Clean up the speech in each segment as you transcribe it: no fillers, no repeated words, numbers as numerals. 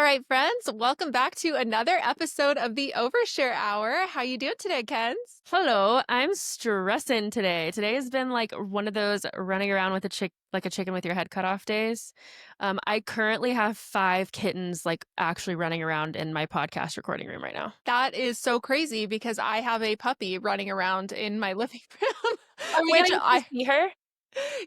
right, friends, welcome back to another episode of the Overshare Hour. How you doing today, Kens? Hello, I'm stressing today. Today has been like one of those running around with a chicken with your head cut off days. I currently have 5 kittens like actually running around in my podcast recording room right now. That is so crazy because I have a puppy running around in my living room, Are we which gonna get to see her?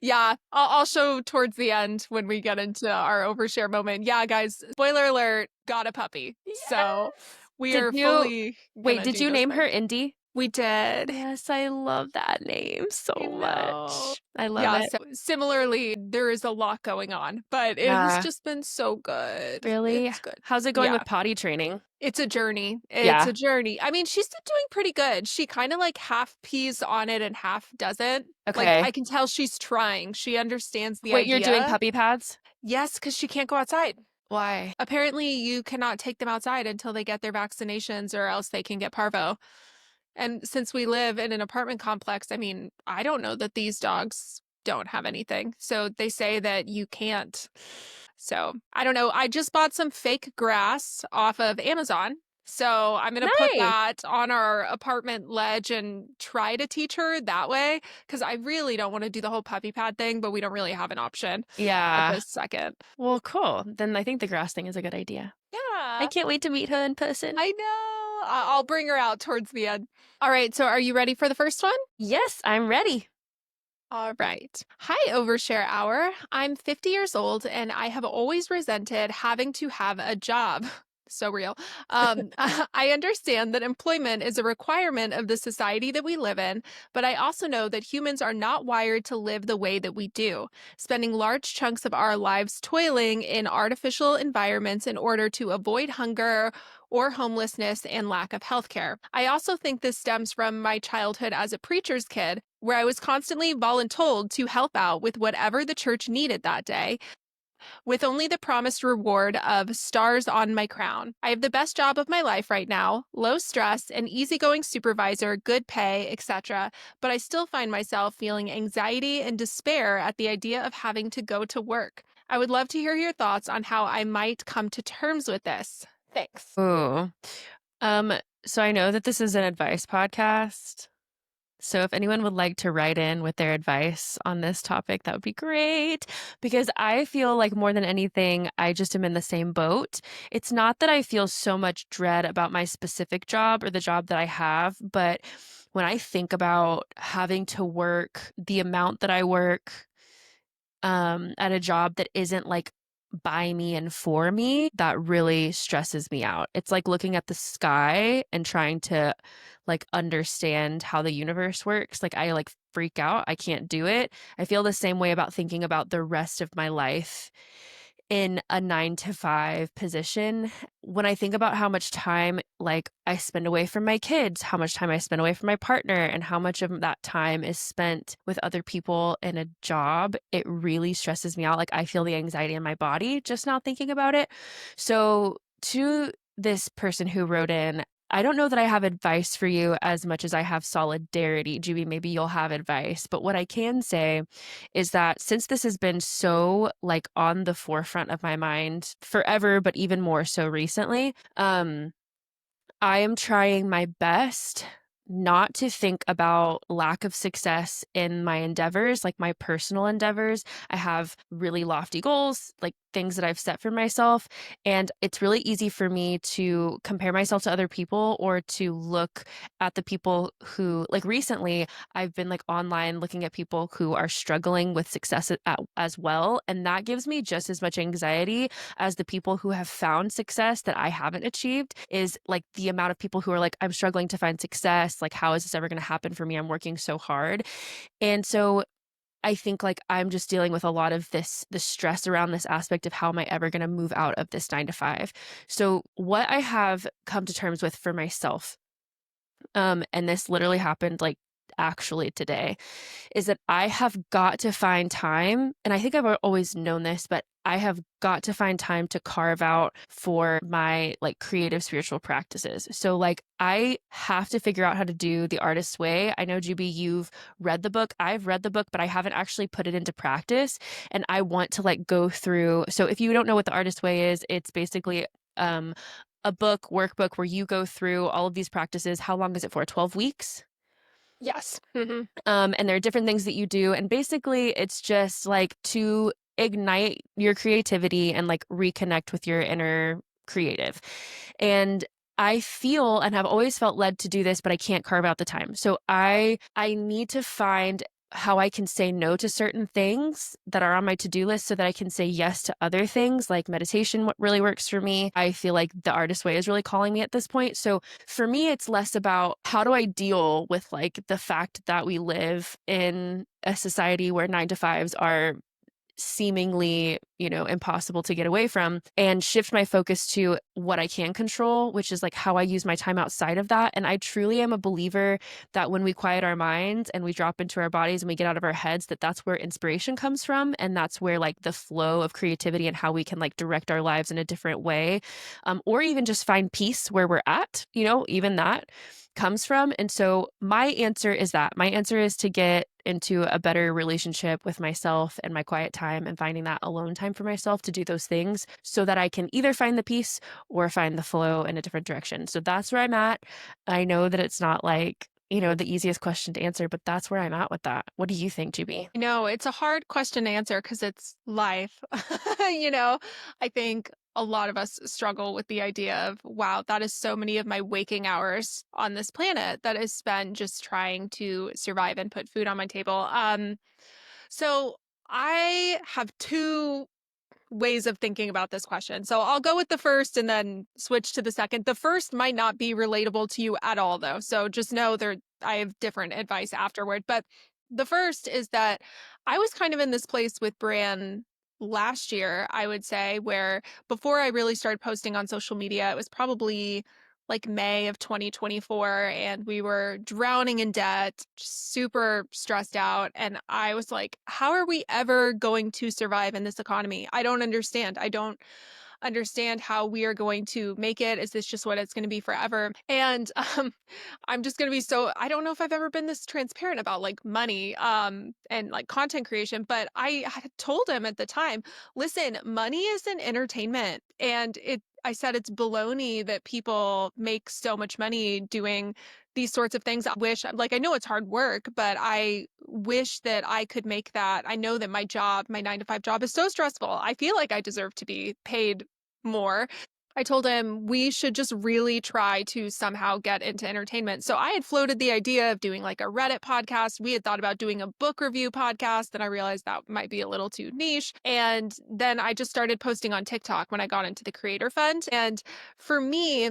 yeah, I'll show towards the end when we get into our overshare moment. Yeah, guys, spoiler alert, got a puppy. So Yes. we Did are you fully wait, gonna did do you those name her things. Indy? We did. Yes, I love that name so I know. much. I love Yeah, it. so similarly, there is a lot going on, but it has Yeah, just been so good. really? It's good. How's it going Yeah. with potty training? It's a journey. It's Yeah. a journey. I mean, she's been doing pretty good. She kind of like half pees on it and half doesn't. Like, I Okay. can tell she's trying. She understands the Wait, you're doing idea. puppy pads? Yes, because she can't go outside. Why? Apparently, you cannot take them outside until they get their vaccinations or else they can get parvo. And since we live in an apartment complex, I mean, I don't know that these dogs don't have anything. So they say that you can't. So I don't know. I just bought some fake grass off of Amazon. So I'm going to put Nice. that on our apartment ledge and try to teach her that way because I really don't want to do the whole puppy pad thing, but we don't really have an option at Yeah. this second. Well, cool. Then I think the grass thing is a good idea. I Yeah, can't wait to meet her in person. I know. I'll bring her out towards the end. All right. So are you ready for the first one? Yes, I'm ready. All right. Hi, Overshare Hour. I'm 50 years old and I have always resented having to have a job. So real. I understand that employment is a requirement of the society that we live in, but I also know that humans are not wired to live the way that we do, spending large chunks of our lives toiling in artificial environments in order to avoid hunger or homelessness and lack of healthcare. I also think this stems from my childhood as a preacher's kid, where I was constantly voluntold to help out with whatever the church needed that day, with only the promised reward of stars on my crown. I have the best job of my life right now, low stress, an easygoing supervisor, good pay, etc., but I still find myself feeling anxiety and despair at the idea of having to go to work. I would love to hear your thoughts on how I might come to terms with this. Thanks. Ooh. Um, so I know that this is an advice podcast. So if anyone would like to write in with their advice on this topic, that would be great. Because I feel like more than anything, I just am in the same boat. It's not that I feel so much dread about my specific job or the job that I have, but when I think about having to work the amount that I work, at a job that isn't like by me and for me, that really stresses me out. It's like looking at the sky and trying to like understand how the universe works. Like I like freak out. I can't do it. I feel the same way about thinking about the rest of my life in a 9 to 5 position. When I think about how much time like I spend away from my kids, how much time I spend away from my partner, and how much of that time is spent with other people in a job, it really stresses me out. Like I feel the anxiety in my body just now thinking about it. So to this person who wrote in, I don't know that I have advice for you as much as I have solidarity. Juby, maybe you'll have advice. But what I can say is that since this has been so like on the forefront of my mind forever, but even more so recently, I am trying my best not to think about lack of success in my endeavors, like my personal endeavors. I have really lofty goals, like things that I've set for myself. And it's really easy for me to compare myself to other people or to look at the people who, like recently, I've been like online looking at people who are struggling with success as well. And that gives me just as much anxiety as the people who have found success that I haven't achieved, is like the amount of people who are like, I'm struggling to find success. Like, how is this ever going to happen for me? I'm working so hard. And so I think like I'm just dealing with a lot of the stress around this aspect of how am I ever going to move out of this 9 to 5. So what I have come to terms with for myself, and this literally happened like actually today, is that I have got to find time, and I think I've always known this, but I have got to find time to carve out for my like creative spiritual practices. So like I have to figure out how to do the artist's way. I know GB, you've read the book. I've read the book, but I haven't actually put it into practice. And I want to like go through. So if you don't know what the artist's way is, it's basically a book, workbook where you go through all of these practices. How long is it for? 12 weeks? Yes. Hmm. And there are different things that you do. And basically, it's just like to ignite your creativity and like reconnect with your inner creative. And I feel and have always felt led to do this, but I can't carve out the time. So I need to find how I can say no to certain things that are on my to-do list so that I can say yes to other things like meditation what really works for me. I feel like the artist way is really calling me at this point. So for me, it's less about how do I deal with like the fact that we live in a society where 9 to 5s are seemingly, impossible to get away from and shift my focus to what I can control, which is like how I use my time outside of that. And I truly am a believer that when we quiet our minds and we drop into our bodies and we get out of our heads, that that's where inspiration comes from. And that's where like the flow of creativity and how we can like direct our lives in a different way, or even just find peace where we're at, even that comes from. And so my answer is that my answer is to get into a better relationship with myself and my quiet time and finding that alone time for myself to do those things so that I can either find the peace or find the flow in a different direction. So that's where I'm at. I know that it's not like, the easiest question to answer, but that's where I'm at with that. What do you think, GB? No, it's a hard question to answer because it's life. I think a lot of us struggle with the idea of, wow, that is so many of my waking hours on this planet that is spent just trying to survive and put food on my table. So I have two ways of thinking about this question. So I'll go with the first and then switch to the second. The first might not be relatable to you at all though. So just know I have different advice afterward. But the first is that I was kind of in this place with Bran last year, I would say, where before I really started posting on social media, it was probably like May of 2024, and we were drowning in debt, super stressed out. And I was like, how are we ever going to survive in this economy? I don't understand. I don't understand how we are going to make it. Is this just what it's going to be forever? And I'm just going to be so I don't know if I've ever been this transparent about like money and like content creation, but I had told him at the time, listen, money is an entertainment and I said it's baloney that people make so much money doing these sorts of things. I know it's hard work, but I wish that I could make that. I know that my 9 to 5 job is so stressful. I feel like I deserve to be paid more. I told him we should just really try to somehow get into entertainment. So I had floated the idea of doing like a Reddit podcast. We had thought about doing a book review podcast. Then I realized that might be a little too niche. And then I just started posting on TikTok when I got into the creator fund. And for me,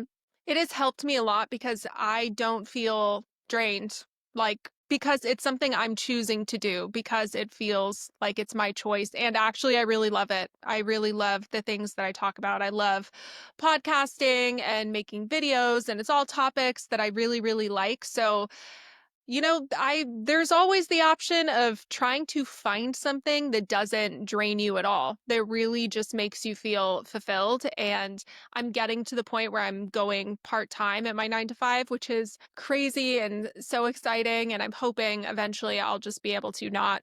it has helped me a lot because I don't feel drained. Because it's something I'm choosing to do because it feels like it's my choice. And actually, I really love it. I really love the things that I talk about. I love podcasting and making videos, and it's all topics that I really, really like. So, there's always the option of trying to find something that doesn't drain you at all, that really just makes you feel fulfilled. And I'm getting to the point where I'm going part-time at my 9 to 5, which is crazy and so exciting. And I'm hoping eventually I'll just be able to not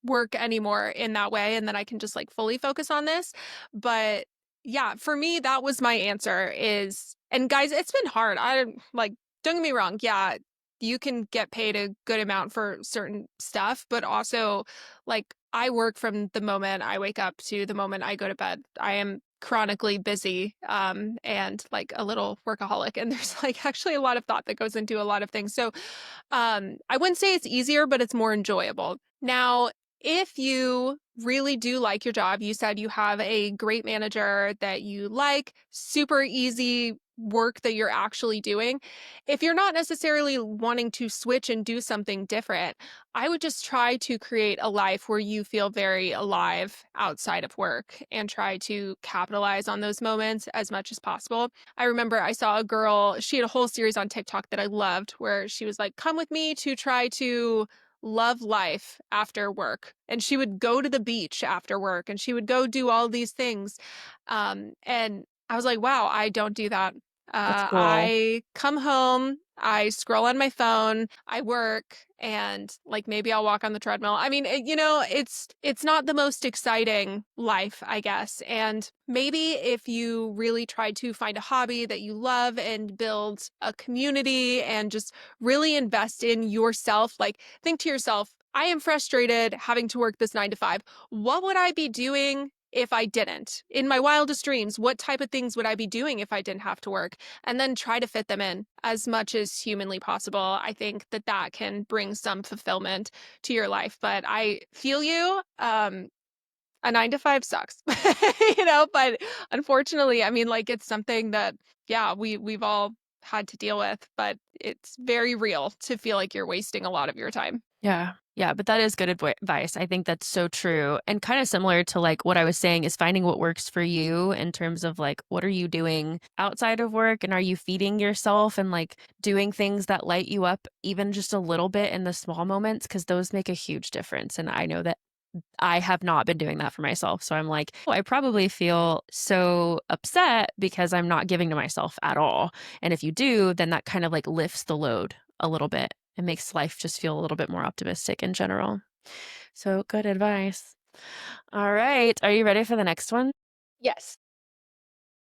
work anymore in that way and then I can just like fully focus on this. But yeah, for me that was my answer is and guys, it's been hard. Don't get me wrong. Yeah, you can get paid a good amount for certain stuff, but also like I work from the moment I wake up to the moment I go to bed. I am chronically busy and like a little workaholic and there's like actually a lot of thought that goes into a lot of things. So I wouldn't say it's easier, but it's more enjoyable. Now, if you really do like your job, you said you have a great manager that you like, super easy work that you're actually doing. If you're not necessarily wanting to switch and do something different, I would just try to create a life where you feel very alive outside of work and try to capitalize on those moments as much as possible. I remember I saw a girl, she had a whole series on TikTok that I loved where she was like, come with me to try to love life after work. And she would go to the beach after work and she would go do all these things. And I was like, wow, I don't do that. That's cool. I come home, I scroll on my phone, I work, and like maybe I'll walk on the treadmill. I mean, it's not the most exciting life, I guess. And maybe if you really try to find a hobby that you love and build a community and just really invest in yourself, like think to yourself, I am frustrated having to work this 9 to 5. What would I be doing if I didn't? In my wildest dreams, what type of things would I be doing if I didn't have to work? And then try to fit them in as much as humanly possible. I think that that can bring some fulfillment to your life. But I feel you. A 9 to 5 sucks, but unfortunately, I mean, like it's something that, yeah, we've all had to deal with, but it's very real to feel like you're wasting a lot of your time. Yeah. Yeah, but that is good advice. I think that's so true. And kind of similar to like what I was saying is finding what works for you in terms of like what are you doing outside of work and are you feeding yourself and like doing things that light you up even just a little bit in the small moments because those make a huge difference. And I know that I have not been doing that for myself. So I'm like, oh, I probably feel so upset because I'm not giving to myself at all. And if you do, then that kind of like lifts the load a little bit. It makes life just feel a little bit more optimistic in general. So good advice. All right. Are you ready for the next one? Yes.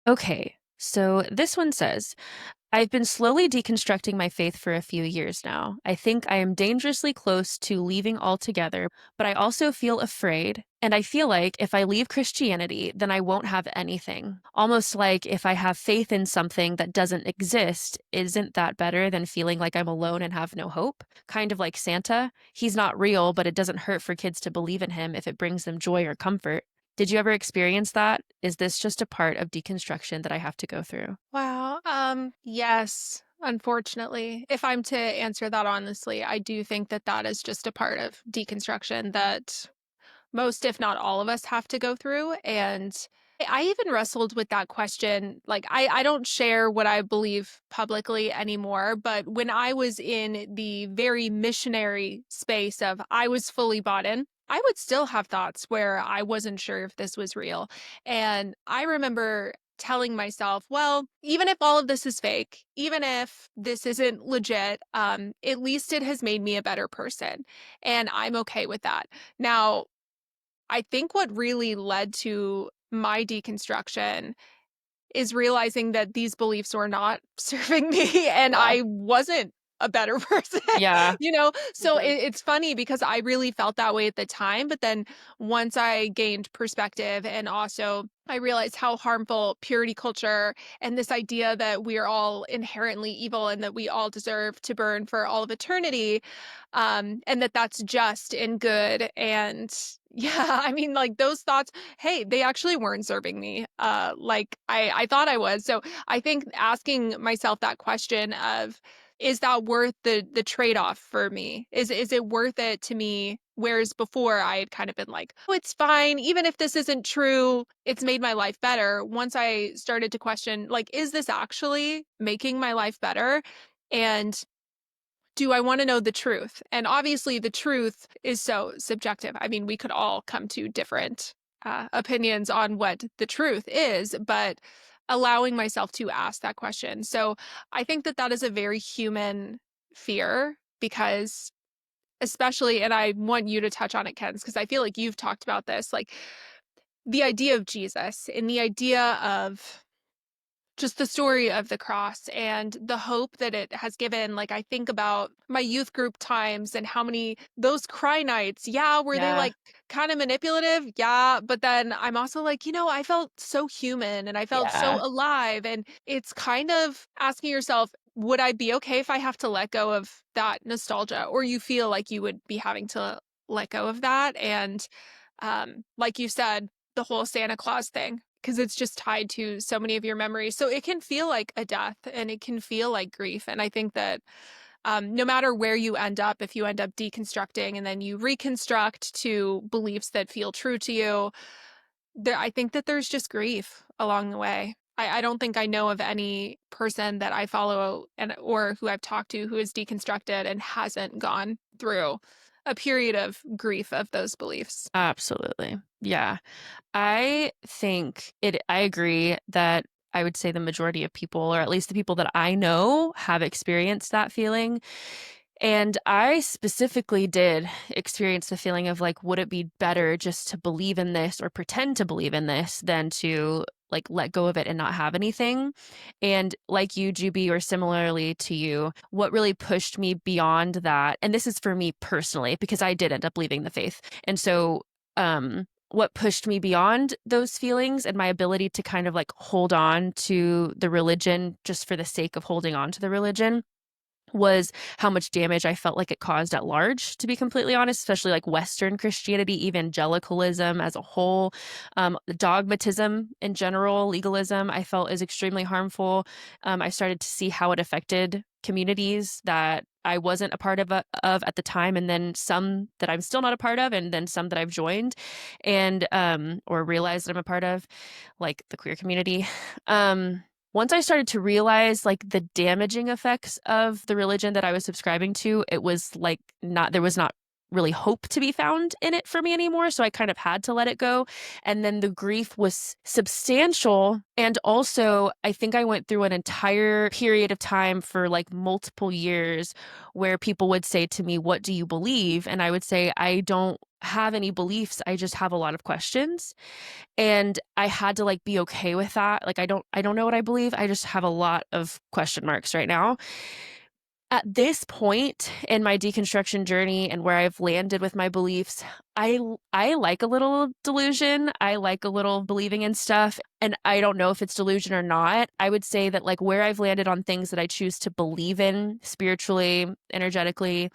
Okay. So this one says, I've been slowly deconstructing my faith for a few years now. I think I am dangerously close to leaving altogether, but I also feel afraid. And I feel like if I leave Christianity, then I won't have anything. Almost like if I have faith in something that doesn't exist, isn't that better than feeling like I'm alone and have no hope? Kind of like Santa. He's not real, but it doesn't hurt for kids to believe in him if it brings them joy or comfort. Did you ever experience that? Is this just a part of deconstruction that I have to go through? Wow. Yes, unfortunately. If I'm to answer that honestly, I do think that that is just a part of deconstruction that most, if not all of us have to go through. And I even wrestled with that question. Like, I don't share what I believe publicly anymore, but when I was in the very missionary space of I was fully bought in, I would still have thoughts where I wasn't sure if this was real. And I remember telling myself, well, even if all of this is fake, even if this isn't legit, at least it has made me a better person. And I'm okay with that. Now, I think what really led to my deconstruction is realizing that these beliefs were not serving me and Yeah. I wasn't a better person, Yeah. you know? So Mhm. it's funny because I really felt that way at the time. But then once I gained perspective and also I realized how harmful purity culture and this idea that we are all inherently evil and that we all deserve to burn for all of eternity, and that that's just and good. And yeah, I mean, like those thoughts, hey, they actually weren't serving me like I thought I was. So I think asking myself that question of is that worth the trade-off for me? Is it worth it to me? Whereas before I had kind of been like, oh, it's fine. Even if this isn't true, it's made my life better. Once I started to question, like, is this actually making my life better? And do I want to know the truth? And obviously, the truth is so subjective. I mean, we could all come to different opinions on what the truth is, but allowing myself to ask that question. So I think that that is a very human fear because, especially, and I want you to touch on it, Ken, because I feel like you've talked about this, like the idea of Jesus and the idea of just the story of the cross and the hope that it has given. Like, I think about my youth group times and how many those cry nights. Yeah, were they Yeah. like kind of manipulative? Yeah. But then I'm also like, I felt so human and I felt so Yeah. alive. And it's kind of asking yourself, would I be okay if I have to let go of that nostalgia? Or you feel like you would be having to let go of that. And like you said, the whole Santa Claus thing, because it's just tied to so many of your memories. So it can feel like a death and it can feel like grief. And I think that no matter where you end up, if you end up deconstructing and then you reconstruct to beliefs that feel true to you, I think that there's just grief along the way. I don't think I know of any person that I follow and or who I've talked to who is deconstructed and hasn't gone through a period of grief of those beliefs. Absolutely. Yeah. I think I agree that I would say the majority of people, or at least the people that I know, have experienced that feeling. And I specifically did experience the feeling of like, would it be better just to believe in this or pretend to believe in this than to like let go of it and not have anything? And like you, Juby, or similarly to you, what really pushed me beyond that, and this is for me personally, because I did end up leaving the faith. And so, what pushed me beyond those feelings and my ability to kind of like hold on to the religion just for the sake of holding on to the religion was how much damage I felt like it caused at large, to be completely honest, especially like Western Christianity, evangelicalism as a whole, dogmatism in general, legalism, I felt is extremely harmful. I started to see how it affected communities that I wasn't a part of at the time, and then some that I'm still not a part of, and then some that I've joined and or realized that I'm a part of, like the queer community. Um, Once I started to realize like the damaging effects of the religion that I was subscribing to, it was like not there was not really hope to be found in it for me anymore. So I kind of had to let it go. And then the grief was substantial. And also, I think I went through an entire period of time for like multiple years where people would say to me, "What do you believe?" And I would say, "I don't have any beliefs. I just have a lot of questions." And I had to like be okay with that. Like I don't know what I believe. I just have a lot of question marks right now. At this point in my deconstruction journey and where I've landed with my beliefs, I like a little delusion. I like a little believing in stuff, and I don't know if it's delusion or not. I would say that like where I've landed on things that I choose to believe in spiritually, energetically,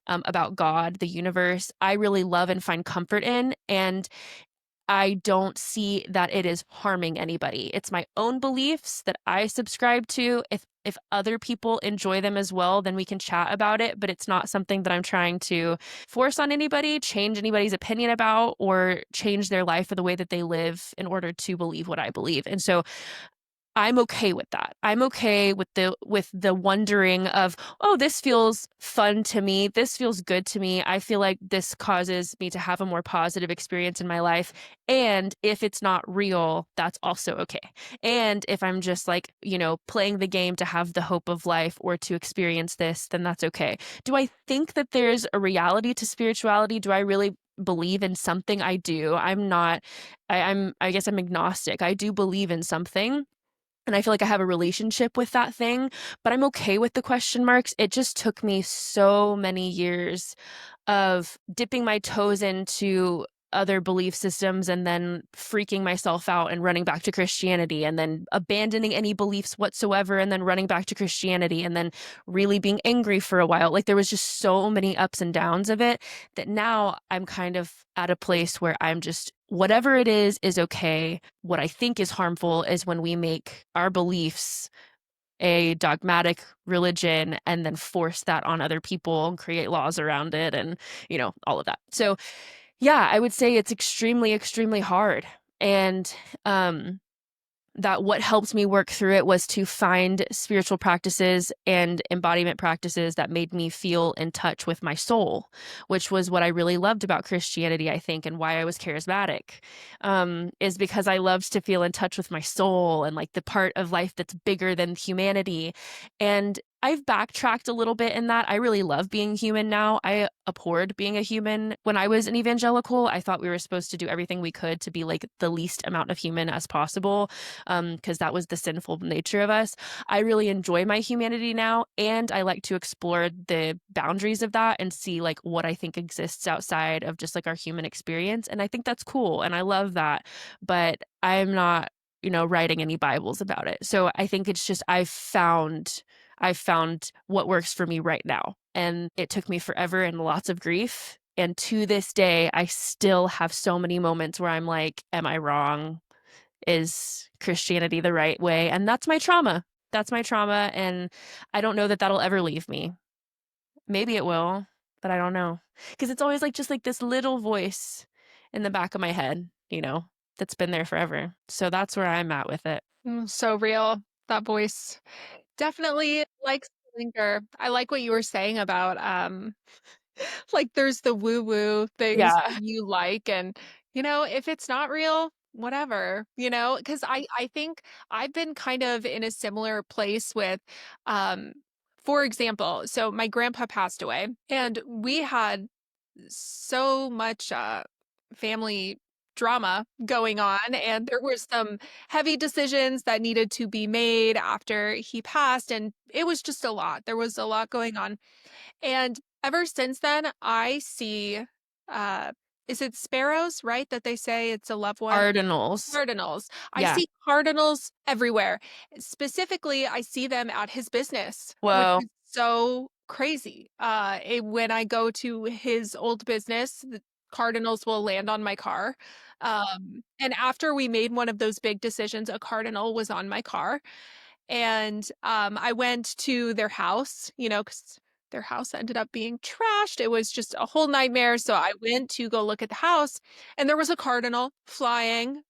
about God, the universe, I really love and find comfort in, and I don't see that it is harming anybody. It's my own beliefs that I subscribe to. If other people enjoy them as well, then we can chat about it, but it's not something that I'm trying to force on anybody, change anybody's opinion about, or change their life or the way that they live in order to believe what I believe. And so I'm okay with that. I'm okay with the wondering of, "Oh, this feels fun to me. This feels good to me. I feel like this causes me to have a more positive experience in my life." And if it's not real, that's also okay. And if I'm just like, playing the game to have the hope of life or to experience this, then that's okay. Do I think that there's a reality to spirituality? Do I really believe in something? I do. I'm not I guess I'm agnostic. I do believe in something, and I feel like I have a relationship with that thing, but I'm okay with the question marks. It just took me so many years of dipping my toes into other belief systems and then freaking myself out and running back to Christianity and then abandoning any beliefs whatsoever and then running back to Christianity and then really being angry for a while. Like there was just so many ups and downs of it that now I'm kind of at a place where I'm just whatever it is okay. What I think is harmful is when we make our beliefs a dogmatic religion and then force that on other people and create laws around it and, all of that. So, yeah, I would say it's extremely, extremely hard. And that what helped me work through it was to find spiritual practices and embodiment practices that made me feel in touch with my soul, which was what I really loved about Christianity, I think, and why I was charismatic, is because I loved to feel in touch with my soul and like the part of life that's bigger than humanity. And I've backtracked a little bit in that. I really love being human now. I abhorred being a human when I was an evangelical. I thought we were supposed to do everything we could to be like the least amount of human as possible, because that was the sinful nature of us. I really enjoy my humanity now, and I like to explore the boundaries of that and see like what I think exists outside of just like our human experience. And I think that's cool, and I love that. But I'm not, writing any Bibles about it. So I think it's just I've found what works for me right now. And it took me forever and lots of grief. And to this day, I still have so many moments where I'm like, am I wrong? Is Christianity the right way? And that's my trauma. That's my trauma. And I don't know that that'll ever leave me. Maybe it will, but I don't know. Because it's always like just like this little voice in the back of my head, that's been there forever. So that's where I'm at with it. So real. That voice definitely likes to linger. I like what you were saying about like there's the woo-woo things Yeah. you like and if it's not real, whatever, you know, because I think I've been kind of in a similar place with, um, for example, so my grandpa passed away, and we had so much family drama going on, and there were some heavy decisions that needed to be made after he passed, and it was just a lot. There was a lot going on. And ever since then, I see, uh, is it sparrows, right? That they say it's a loved one? Cardinals. Cardinals. I Yeah. see cardinals everywhere. Specifically, I see them at his business, which Whoa. is so crazy. When I go to his old business, the cardinals will land on my car. And after we made one of those big decisions, a cardinal was on my car. And, I went to their house, you know, because their house ended up being trashed. It was just a whole nightmare, so I went to go look at the house, and there was a cardinal flying,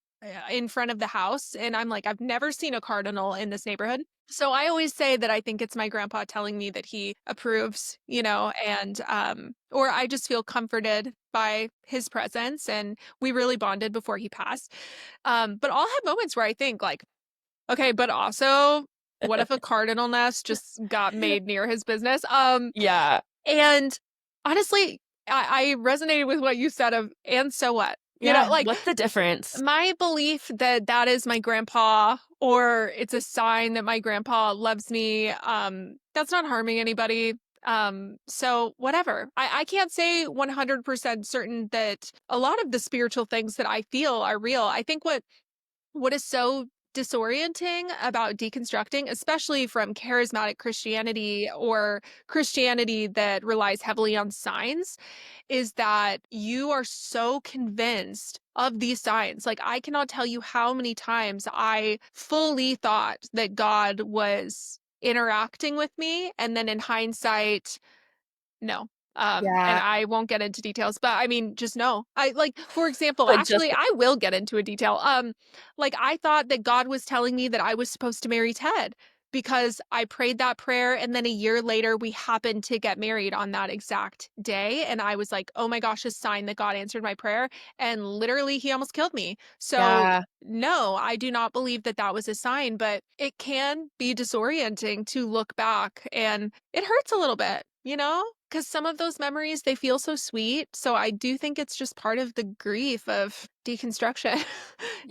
in front of the house, and I'm like, "I've never seen a cardinal in this neighborhood." So I always say that I think it's my grandpa telling me that he approves, you know, and, or I just feel comforted by his presence, and we really bonded before he passed. But I'll have moments where I think, like, okay, but also, what if a cardinal nest just got made near his business? Yeah. And honestly, I resonated with what you said of, "And so what?" You know, Yeah. like, What's the difference? my belief that that is my grandpa or it's a sign that my grandpa loves me, that's not harming anybody. So whatever. I can't say 100% certain that a lot of the spiritual things that I feel are real. I think what is so disorienting about deconstructing, especially from charismatic Christianity or Christianity that relies heavily on signs, is that you are so convinced of these signs. Like, I cannot tell you how many times I fully thought that God was interacting with me. And then in hindsight, no. And Yeah. I won't get into details, but I mean, just no. I like, for example, But just actually, I will get into a detail. Like I thought that God was telling me that I was supposed to marry Ted because I prayed that prayer and then a year later we happened to get married on that exact day and I was like, "Oh my gosh, a sign that God answered my prayer." And literally he almost killed me. So, yeah. no, I do not believe that that was a sign, but it can be disorienting to look back and it hurts a little bit, you know? Because some of those memories, they feel so sweet. So I do think it's just part of the grief of deconstruction.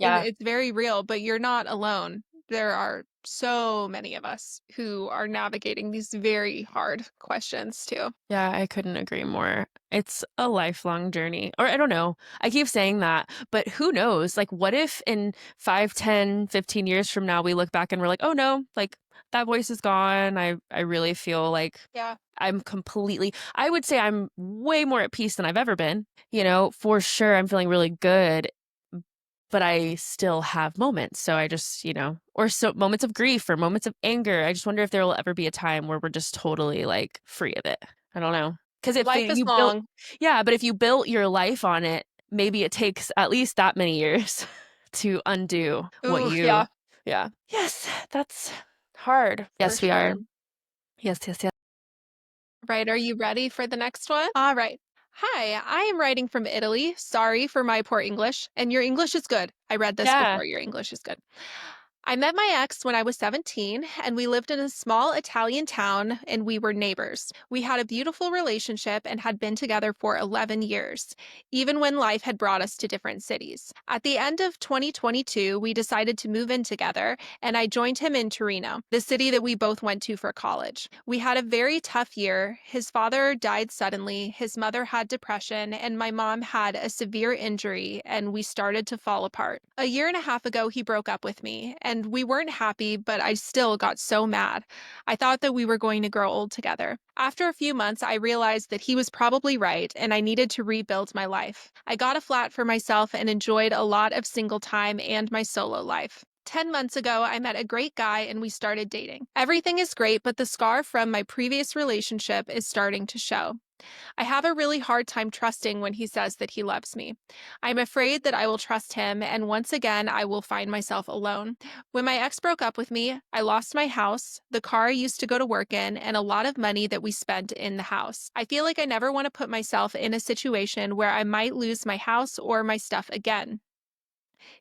And Yeah. it's very real, but you're not alone. There are so many of us who are navigating these very hard questions too. Yeah, I couldn't agree more. It's a lifelong journey. Or I don't know. I keep saying that, but who knows? Like, what if in 5, 10, 15 years from now, we look back and we're like, oh no, like that voice is gone. I really feel like Yeah. I'm completely, I would say I'm way more at peace than I've ever been. For sure, I'm feeling really good, but I still have moments. So I just, or so moments of grief or moments of anger. I just wonder if there will ever be a time where we're just totally like free of it. I don't know. Because if Life is you built, long. yeah, but if you built your life on it, maybe it takes at least that many years to undo what Ooh, yeah, yeah. Yes, that's hard. for Yes, we are. sure. Yes, yes, yes. Right. Are you ready for the next one? All right. Hi, I am writing from Italy. Sorry for my poor English. And your English is good. I read this Yeah. before. Your English is good. I met my ex when I was 17, and we lived in a small Italian town, and we were neighbors. We had a beautiful relationship and had been together for 11 years, even when life had brought us to different cities. At the end of 2022, we decided to move in together, and I joined him in Torino, the city that we both went to for college. We had a very tough year. His father died suddenly, his mother had depression, and my mom had a severe injury, and we started to fall apart. A year and a half ago, he broke up with me, and we weren't happy, but I still got so mad. I thought that we were going to grow old together. After a few months, I realized that he was probably right, and I needed to rebuild my life. I got a flat for myself and enjoyed a lot of single time and my solo life. 10 months ago, I met a great guy and we started dating. Everything is great, but the scar from my previous relationship is starting to show. I have a really hard time trusting when he says that he loves me. I'm afraid that I will trust him, and once again, I will find myself alone. When my ex broke up with me, I lost my house, the car I used to go to work in, and a lot of money that we spent in the house. I feel like I never want to put myself in a situation where I might lose my house or my stuff again.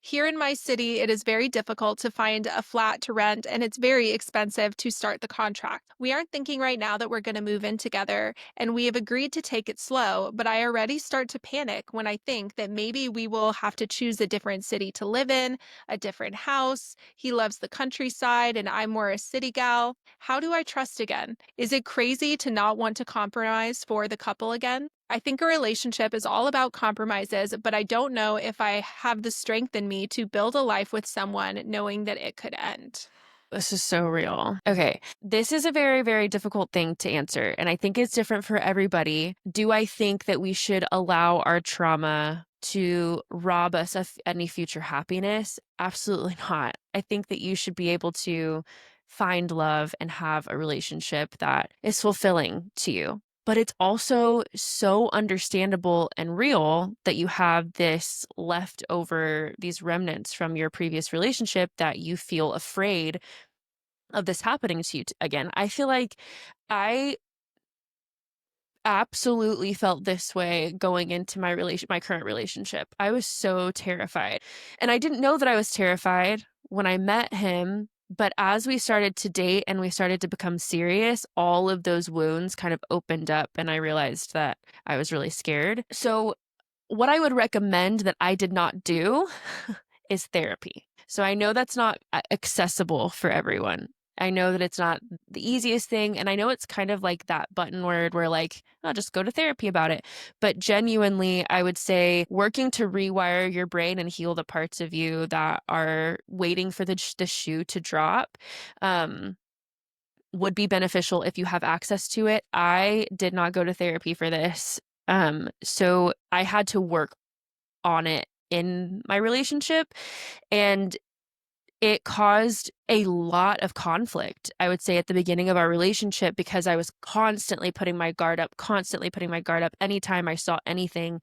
Here in my city, it is very difficult to find a flat to rent, and it's very expensive to start the contract. We aren't thinking right now that we're going to move in together, and we have agreed to take it slow, but I already start to panic when I think that maybe we will have to choose a different city to live in, a different house. He loves the countryside, and I'm more a city gal. How do I trust again? Is it crazy to not want to compromise for the couple again? I think a relationship is all about compromises, but I don't know if I have the strength in me to build a life with someone knowing that it could end. This is so real. Okay. This is a very, very difficult thing to answer. And I think it's different for everybody. Do I think that we should allow our trauma to rob us of any future happiness? Absolutely not. I think that you should be able to find love and have a relationship that is fulfilling to you. But it's also so understandable and real that you have this leftover, these remnants from your previous relationship that you feel afraid of this happening to you again. I feel like I absolutely felt this way going into my current relationship. I was so terrified. And I didn't know that I was terrified when I met him, but as we started to date and we started to become serious, all of those wounds kind of opened up and I realized that I was really scared. So what I would recommend that I did not do is therapy. So I know that's not accessible for everyone. I know that it's not the easiest thing. And I know it's kind of like that button word where, like, I'll just go to therapy about it. But genuinely, I would say working to rewire your brain and heal the parts of you that are waiting for the shoe to drop. Um, would be beneficial if you have access to it. I did not go to therapy for this. So I had to work on it in my relationship. And it caused a lot of conflict, I would say, at the beginning of our relationship because I was constantly putting my guard up, constantly putting my guard up anytime I saw anything,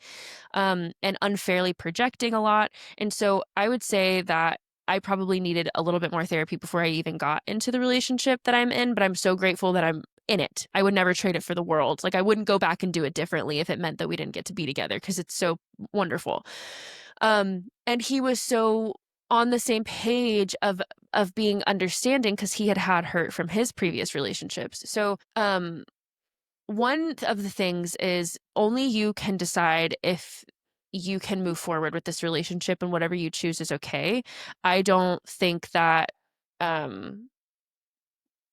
and unfairly projecting a lot. And so I would say that I probably needed a little bit more therapy before I even got into the relationship that I'm in, but I'm so grateful that I'm in it. I would never trade it for the world. Like, I wouldn't go back and do it differently if it meant that we didn't get to be together because it's so wonderful. And he was so on the same page of being understanding because he had had hurt from his previous relationships. So, one of the things is only you can decide if you can move forward with this relationship and whatever you choose is okay. I don't think that um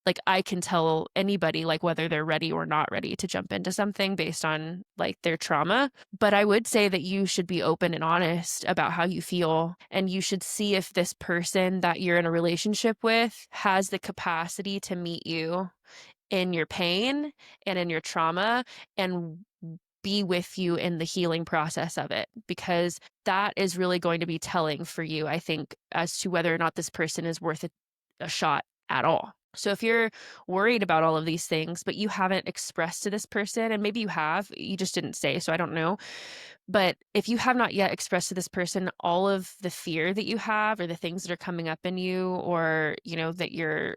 like I can tell anybody like whether they're ready or not ready to jump into something based on like their trauma, but I would say that you should be open and honest about how you feel and you should see if this person that you're in a relationship with has the capacity to meet you in your pain and in your trauma and be with you in the healing process of it because that is really going to be telling for you, I think, as to whether or not this person is worth a shot at all. So if you're worried about all of these things, but you haven't expressed to this person, and maybe you have, you just didn't say, so I don't know. But if you have not yet expressed to this person all of the fear that you have or the things that are coming up in you, or, that you're,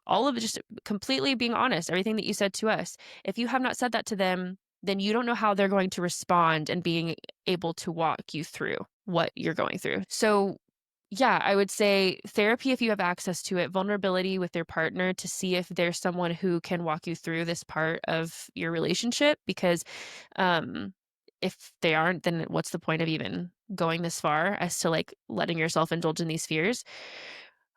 all of it, just completely being honest, everything that you said to us, if you have not said that to them, then you don't know how they're going to respond and being able to walk you through what you're going through. So yeah, I would say therapy if you have access to it, vulnerability with your partner to see if there's someone who can walk you through this part of your relationship because um if they aren't, then what's the point of even going this far as to like letting yourself indulge in these fears?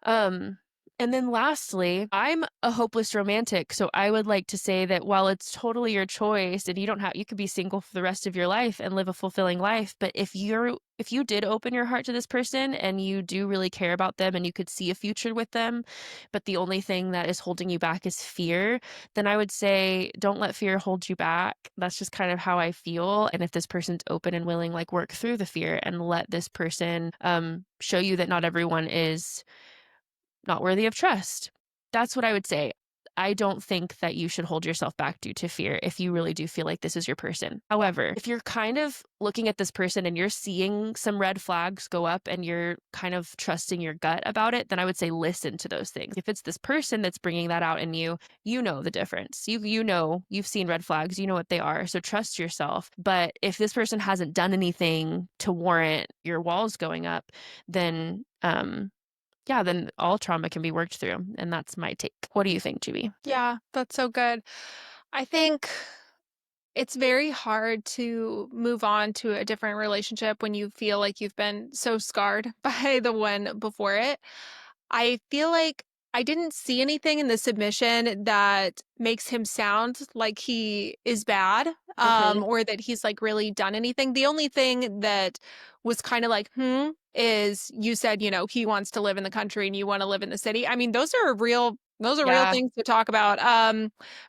Um, and then lastly, I'm a hopeless romantic. So I would like to say that while it's totally your choice and you could be single for the rest of your life and live a fulfilling life. But if you did open your heart to this person and you do really care about them and you could see a future with them, but the only thing that is holding you back is fear, then I would say don't let fear hold you back. That's just kind of how I feel. And if this person's open and willing, like work through the fear and let this person show you that not everyone is not worthy of trust. That's what I would say. I don't think that you should hold yourself back due to fear if you really do feel like this is your person. However, if you're kind of looking at this person and you're seeing some red flags go up and you're kind of trusting your gut about it, then I would say listen to those things. If it's this person that's bringing that out in you, you know the difference. You know, you've seen red flags, you know what they are. So trust yourself. But if this person hasn't done anything to warrant your walls going up, then yeah, then all trauma can be worked through. And that's my take. What do you think, Juby? Yeah, that's so good. I think it's very hard to move on to a different relationship when you feel like you've been so scarred by the one before it. I feel like I didn't see anything in the submission that makes him sound like he is bad, Mm-hmm. or that he's like really done anything. The only thing that was kind of like, is you said, he wants to live in the country and you want to live in the city. I mean, those are real Yeah. things to talk about.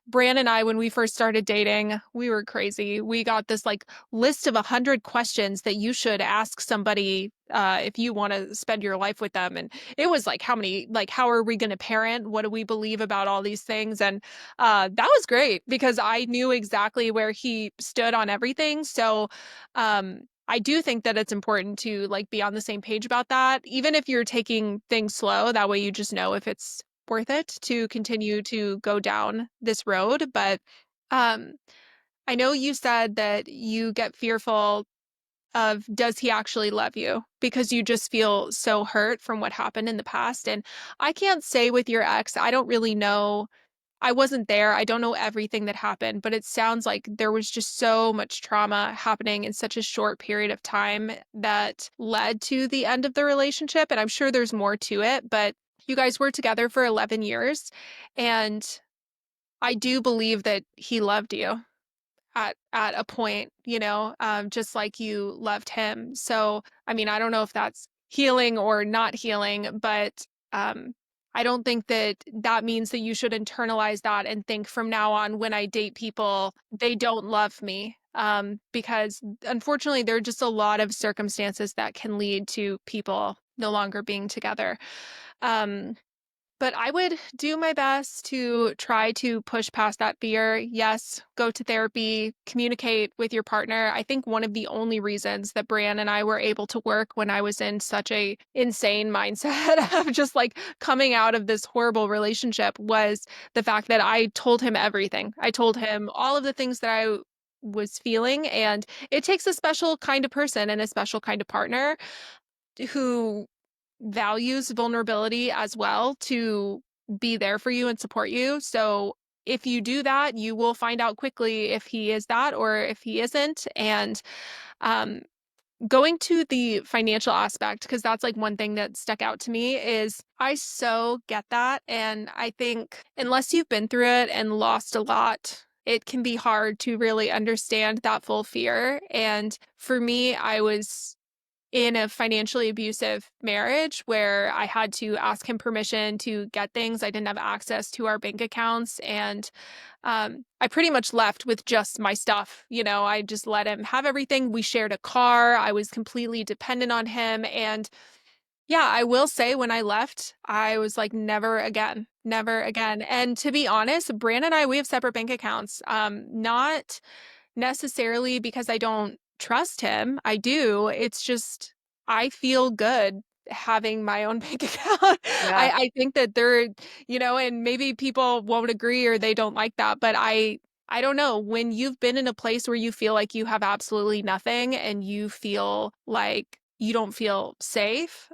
Bran and I, when we first started dating, we were crazy. We got this like list of 100 questions that you should ask somebody if you want to spend your life with them. And it was like, how are we going to parent? What do we believe about all these things? And that was great because I knew exactly where he stood on everything. So I do think that it's important to like be on the same page about that, even if you're taking things slow. That way you just know if it's worth it to continue to go down this road. But um, I know you said that you get fearful of does he actually love you because you just feel so hurt from what happened in the past. And I can't say with your ex, I don't really know. I wasn't there. I don't know everything that happened, but it sounds like there was just so much trauma happening in such a short period of time that led to the end of the relationship. And I'm sure there's more to it, but you guys were together for 11 years. And I do believe that he loved you at a point, just like you loved him. So, I mean, I don't know if that's healing or not healing, but I don't think that that means that you should internalize that and think from now on when I date people, they don't love me. Because unfortunately, there are just a lot of circumstances that can lead to people no longer being together. Um, but I would do my best to try to push past that fear. Yes, go to therapy, communicate with your partner. I think one of the only reasons that Brian and I were able to work when I was in such a insane mindset of just like coming out of this horrible relationship was the fact that I told him everything. I told him all of the things that I was feeling, and it takes a special kind of person and a special kind of partner who values vulnerability as well to be there for you and support you. So if you do that, you will find out quickly if he is that or if he isn't. And um, going to the financial aspect, because that's like one thing that stuck out to me is I so get that. And I think unless you've been through it and lost a lot, it can be hard to really understand that full fear. And for me, I was in a financially abusive marriage where I had to ask him permission to get things. I didn't have access to our bank accounts. And I pretty much left with just my stuff. I just let him have everything. We shared a car. I was completely dependent on him. And yeah, I will say when I left, I was like, never again, never again. And to be honest, Brand and I, we have separate bank accounts. Not necessarily because I don't trust him. I do. It's just I feel good having my own bank account. Yeah. I think that and maybe people won't agree or they don't like that, but I don't know. When you've been in a place where you feel like you have absolutely nothing and you feel like you don't feel safe,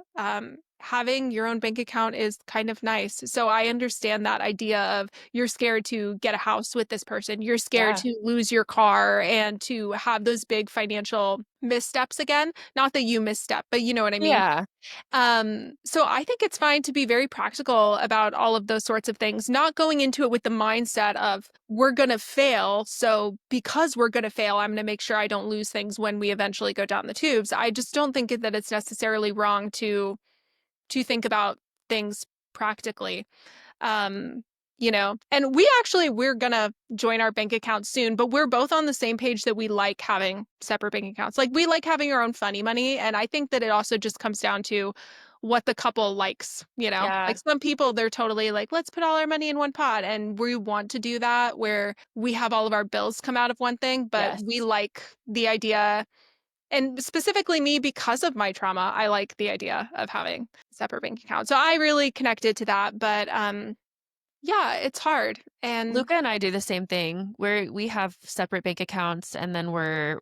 having your own bank account is kind of nice. So I understand that idea of you're scared to get a house with this person. You're scared Yeah. to lose your car and to have those big financial missteps again. Not that you misstep, but you know what I mean. Yeah. So I think it's fine to be very practical about all of those sorts of things, not going into it with the mindset of we're going to fail. So because we're going to fail, I'm going to make sure I don't lose things when we eventually go down the tubes. I just don't think that it's necessarily wrong to think about things practically. Um, and we're gonna join our bank account soon, but we're both on the same page that we like having separate bank accounts. Like we like having our own funny money. And I think that it also just comes down to what the couple likes, you know? Like Yeah. some people, they're totally like, let's put all our money in one pot. And we want to do that where we have all of our bills come out of one thing, but we Yes. like the idea. And specifically me, because of my trauma, I like the idea of having separate bank accounts. So I really connected to that. But yeah, it's hard. And Luca and I do the same thing where we have separate bank accounts and then we're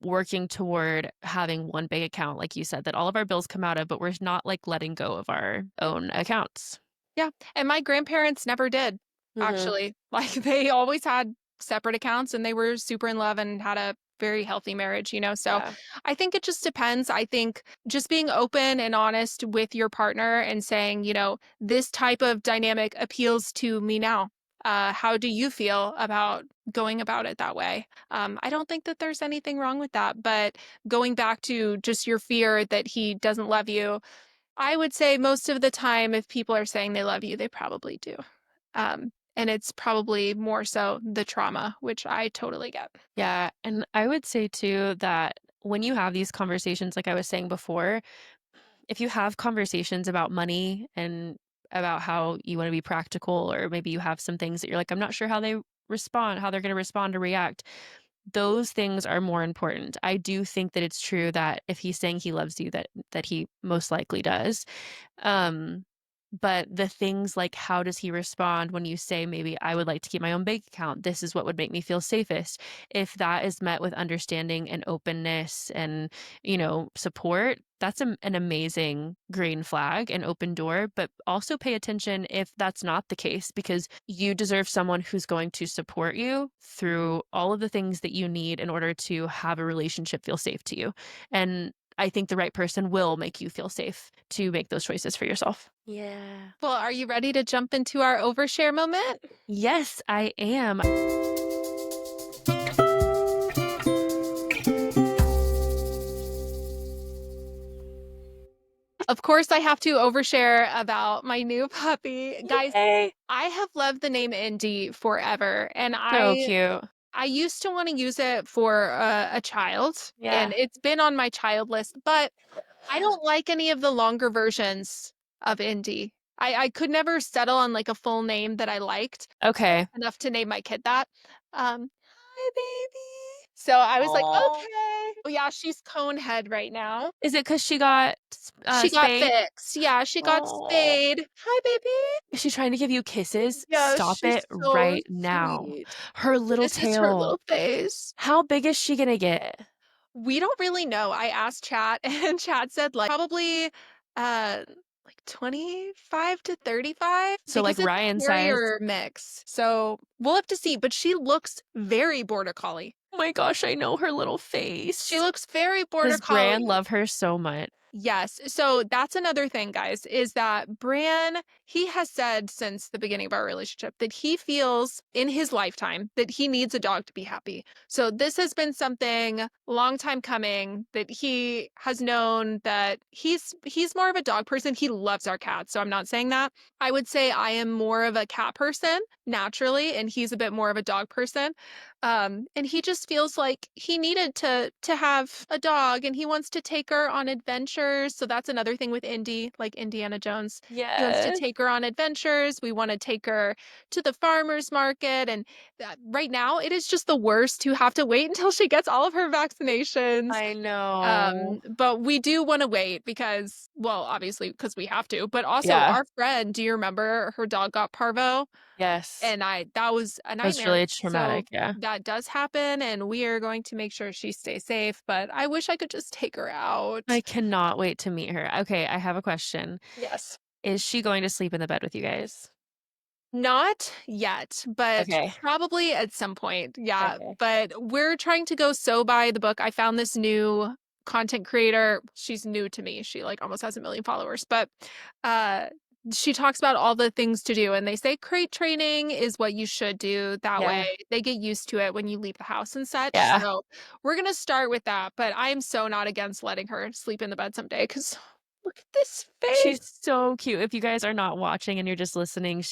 working toward having one bank account, like you said, that all of our bills come out of, but we're not like letting go of our own accounts. yeah, and my grandparents never did, Hmm. actually. Like, they always had separate accounts and they were super in love and had a very healthy marriage, you know? So Yeah. I think it just depends. I think just being open and honest with your partner and saying, you know, this type of dynamic appeals to me now. How do you feel about going about it that way? I don't think that there's anything wrong with that, but going back to just your fear that he doesn't love you, I would say most of the time, if people are saying they love you, they probably do. And it's probably more so the trauma, which I totally get. Yeah. And I would say too that when you have these conversations, like I was saying before, if you have conversations about money and about how you want to be practical, or maybe you have some things that you're like, I'm not sure how they respond, how they're going to respond or react, those things are more important. I do think that it's true that if he's saying he loves you, that he most likely does. Um, but the things like how does he respond when you say, maybe I would like to keep my own bank account. This is what would make me feel safest. If that is met with understanding and openness and, support, that's an amazing green flag and open door. But also pay attention if that's not the case, because you deserve someone who's going to support you through all of the things that you need in order to have a relationship feel safe to you. And I think the right person will make you feel safe to make those choices for yourself. Yeah. Well, are you ready to jump into our overshare moment? Yes, I am. Of course, I have to overshare about my new puppy. Guys, Yay. I have loved the name Indy forever, and So cute. I used to want to use it for a child, and Yeah. it's been on my child list, but I don't like any of the longer versions of Indy. I could never settle on like a full name that I liked Okay. enough to name my kid that. Hi, baby. So I was like, Oh. okay. Oh, yeah, she's cone head right now. Is it because she got She got spayed? fixed. Yeah, she got Oh. spayed. Hi, baby. Is she trying to give you kisses? Yeah, Stop she's it so right now. sweet. Her little This is her tail. little face. How big is she gonna get? We don't really know. I asked Chat and Chat said like probably uh like 25 to 35 So like because it's Ryan a size. terrier mix. So we'll have to see, but she looks very border collie. Oh my gosh, I know her little She face. looks very border Does Bran collie. love her so much? Yes. So that's another thing, guys, is that Bran, he has said since the beginning of our relationship that he feels in his lifetime that he needs a dog to be happy. So this has been something long time coming that he has known that he's more of a dog person. He loves our cats. So I'm not saying that. I would say I am more of a cat person naturally, and he's a bit more of a dog person. And he just feels like he needed to have a dog and he wants to take her on adventures. So that's another thing with Indy, like Indiana Jones. He wants to Yes. take her on adventures. We want to take her to the farmer's market. And right now, it is just the worst to have to wait until she gets all of her vaccinations. I know. But we do want to wait because, well, obviously, because we have to, but also Yeah. our friend, do you remember her dog got parvo? Yes. And that was a That's nightmare. really So traumatic, yeah. that does happen, and we are going to make sure she stays safe, but I wish I could just take her out. I cannot wait to meet her. Okay, I have a question. Yes. Is she going to sleep in the bed with you guys? Not yet, but Okay. probably at some point. Yeah, Okay. but we're trying to go so by the book. I found this new content creator. She's new to me. She like almost has 1 million followers, but uh she talks about all the things to do and they say crate training is what you should do. That way Yeah. they get used to it when you leave the house and such. Yeah. So we're going to start with that, but I'm so not against letting her sleep in the bed someday cuz look at this She's face. so cute. If you guys are not watching and you're just listening,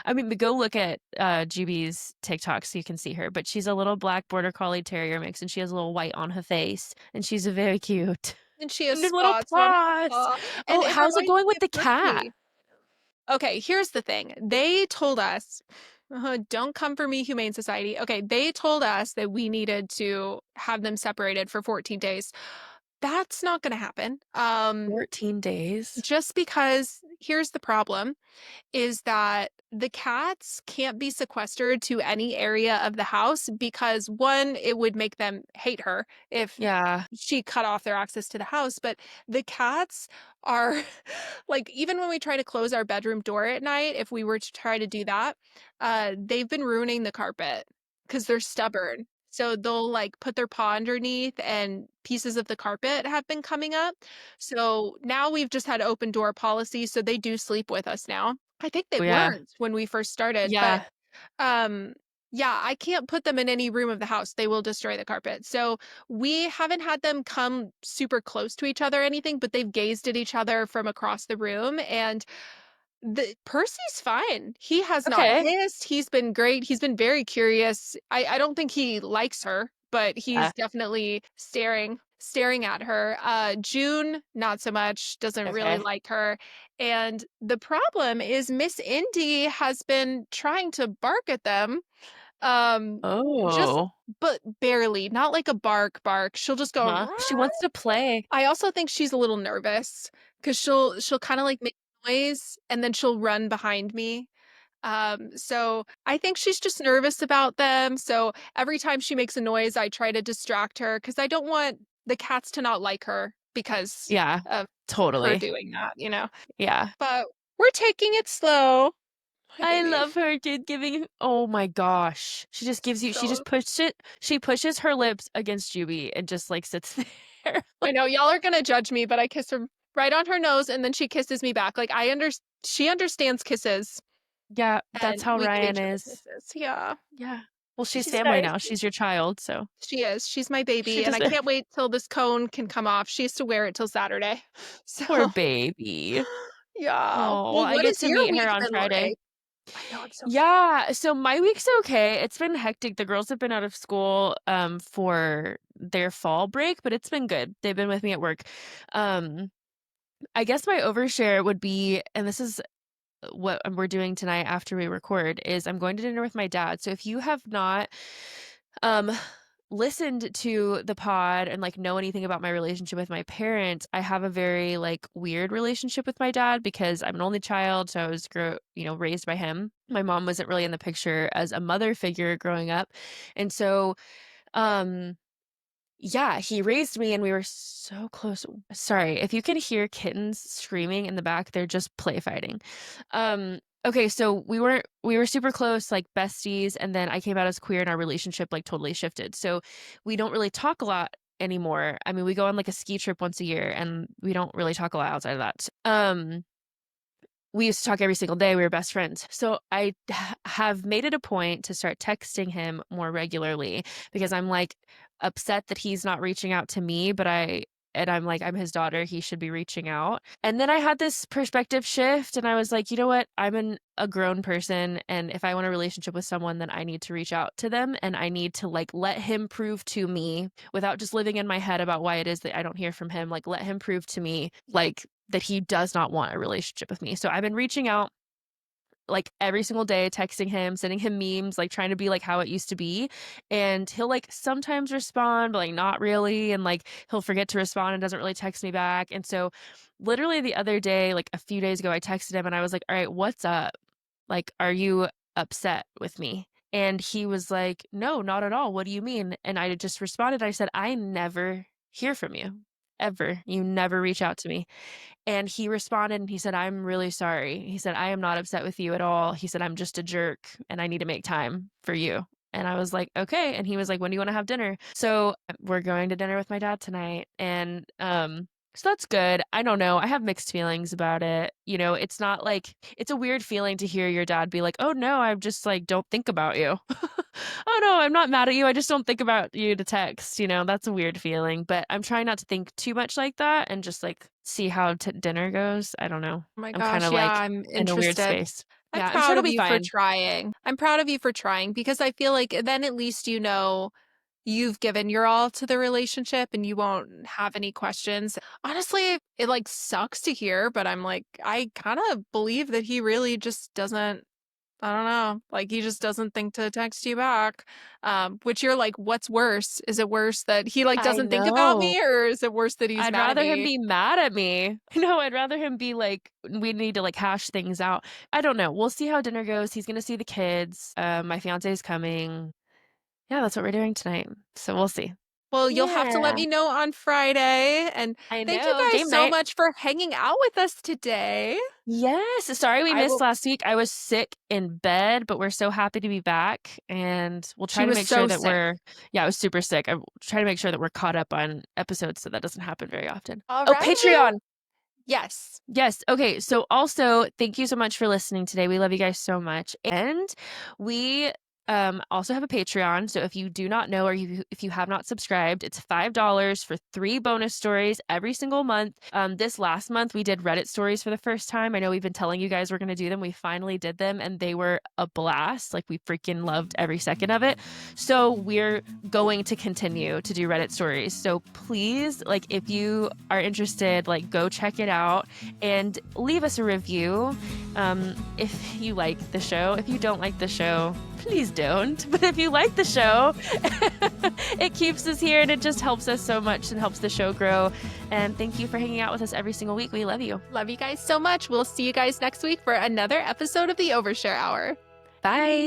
I mean, but go look at GB's TikTok so you can see her. But she's a little black border collie terrier mix and she has a little white on her face and she's very cute. And she has And their little spots on her paws. paw, and Oh, it how's it reminds going me with of the cat? Thrifty. Okay, here's the thing. They told us, "Don't come for me, Humane Society." Okay, they told us that we needed to have them separated for 14 days. That's not gonna happen. 14 days? Just because here's the problem is that the cats can't be sequestered to any area of the house because one, it would make them hate her if Yeah. she cut off their access to the house. But the cats are like, even when we try to close our bedroom door at night, if we were to try to do that, they've been ruining the carpet because they're stubborn. So they'll like put their paw underneath and pieces of the carpet have been coming up. So now we've just had open door policy. So they do sleep with us now. I think they Oh, yeah. weren't when we first started, but, Yeah. um, yeah, I can't put them in any room of the house. They will destroy the carpet. So we haven't had them come super close to each other or anything, but they've gazed at each other from across the room, and the Percy's fine. He has not Okay. hissed. He's been great. He's been very curious. I don't think he likes her, but Yeah. he's definitely staring at her. June, not so much, doesn't really Okay. like her. And the problem is Miss Indy has been trying to bark at them. Um, just Oh. but barely, not like a bark. She'll just go. Huh? She wants to play. I also think she's a little nervous because she'll kind of like make noise and then she'll run behind me. So I think she's just nervous about them. So every time she makes a noise, I try to distract her because I don't want the cats to not like her because Yeah. of her Totally. doing that. Yeah. But we're taking it slow. Hi, I baby. love her, dude, giving oh my gosh. She So just she pushes her lips against Juby and just, like, sits there. I know y'all are gonna judge me, but I kiss her right on her nose and then she kisses me back. Like she understands kisses. Yeah, that's And how we give Ryan each other is. kisses. Yeah. Yeah. Well, she's She's family nice. now. She's your child, so She is. She's my she baby, and I doesn't can't wait till this cone can come off. She has to wear it till Saturday. poor So, baby. yeah. Oh, well, Well, I what get has to your meet her week on been Friday. like? I know, I'm so excited. Yeah, so my week's okay. It's been hectic. The girls have been out of school for their fall break, but it's been good. They've been with me at work. Um I guess my overshare would be, and this is what we're doing tonight after we record, is I'm going to dinner with my dad. So if you have not um listened to the pod and like know anything about my relationship with my parents, I have a very like weird relationship with my dad because I'm an only child, so I was raised by him. My mom wasn't really in the picture as a mother figure growing up. And so um yeah, he raised me and we were so close. Sorry, if you can hear kittens screaming in the back, they're just play fighting. Okay, so we were super close, like besties, and then I came out as queer and our relationship like totally shifted. So we don't really talk a lot anymore. I mean, we go on like a ski trip once a year and we don't really talk a lot outside of that. We used to talk every single day. We were best friends. So I have made it a point to start texting him more regularly because I'm like upset that he's not reaching out to me, and I'm like, I'm his daughter. He should be reaching out. And then I had this perspective shift and I was like, you know what? A grown person. And if I want a relationship with someone, then I need to reach out to them and I need to like let him prove to me without just living in my head about why it is that I don't hear from him. Like, let him prove to me, like, that he does not want a relationship with me. So I've been reaching out like every single day, texting him, sending him memes, like trying to be like how it used to be. And he'll like sometimes respond, but like not really. And like he'll forget to respond and doesn't really text me back. And so literally the other day, like a few days ago, I texted him and I was like, all right, what's up? Like, are you upset with me? And he was like, no, not at all. What do you mean? And I just responded, I said, I never hear from you ever. You never reach out to me. And he responded and he said, "I'm really sorry." He said, "I am not upset with you at all." He said, "I'm just a jerk and I need to make time for you." And I was like, "Okay." And he was like, "When do you want to have dinner?" So we're going to dinner with my dad tonight. And so that's good. I don't know. I have mixed feelings about it. It's not like it's a weird feeling to hear your dad be like, "Oh no, I just like don't think about you." "Oh no, I'm not mad at you. I just don't think about you to text." That's a weird feeling, but I'm trying not to think too much like that and just like see how dinner goes. I don't know. Oh my I'm kind gosh, of yeah, like I'm in a weird interested. space. I'm Yeah, I'm sure proud it'll of be you for fine. trying. I'm proud of you for trying because I feel like then at least you know you've given your all to the relationship and you won't have any questions. Honestly, it like sucks to hear, but I'm like, I kind of believe that he really just doesn't, I don't know, like he just doesn't think to text you back. Which you're like, what's worse? Is it worse that he like I doesn't think about know. me, or is it worse that he's I'd mad at rather him me? be mad at me. No, I'd rather him be like, we need to like hash things out. I don't know. We'll see how dinner goes. He's gonna see the kids. My fiance is coming. Yeah, that's what we're doing tonight. So we'll see. Well, you'll have to let Yeah, me know on Friday. And I thank you know. guys Game so night. much for hanging out with us today. Yes. Sorry we I missed will. last week. I was sick in bed, but we're so happy to be back. And we'll try She to was make sure so that sick. yeah, I was super sick. I try to make sure that we're caught up on episodes so that doesn't happen very often. All Oh, right. Patreon. Yes. Yes. Okay. So also thank you so much for listening today. We love you guys so much. And we also have a Patreon. So if you do not know, or if you have not subscribed, it's $5 for 3 bonus stories every single month. This last month we did Reddit stories for the first time. I know we've been telling you guys we're going to do them. We finally did them and they were a blast. Like we freaking loved every second of it. So we're going to continue to do Reddit stories. So please, like if you are interested, like go check it out and leave us a review if you like the show. If you don't like the show, please don't. But if you like the show, it keeps us here and it just helps us so much and helps the show grow. And thank you for hanging out with us every single week. We love you. Love you guys so much. We'll see you guys next week for another episode of the Overshare Hour. Bye.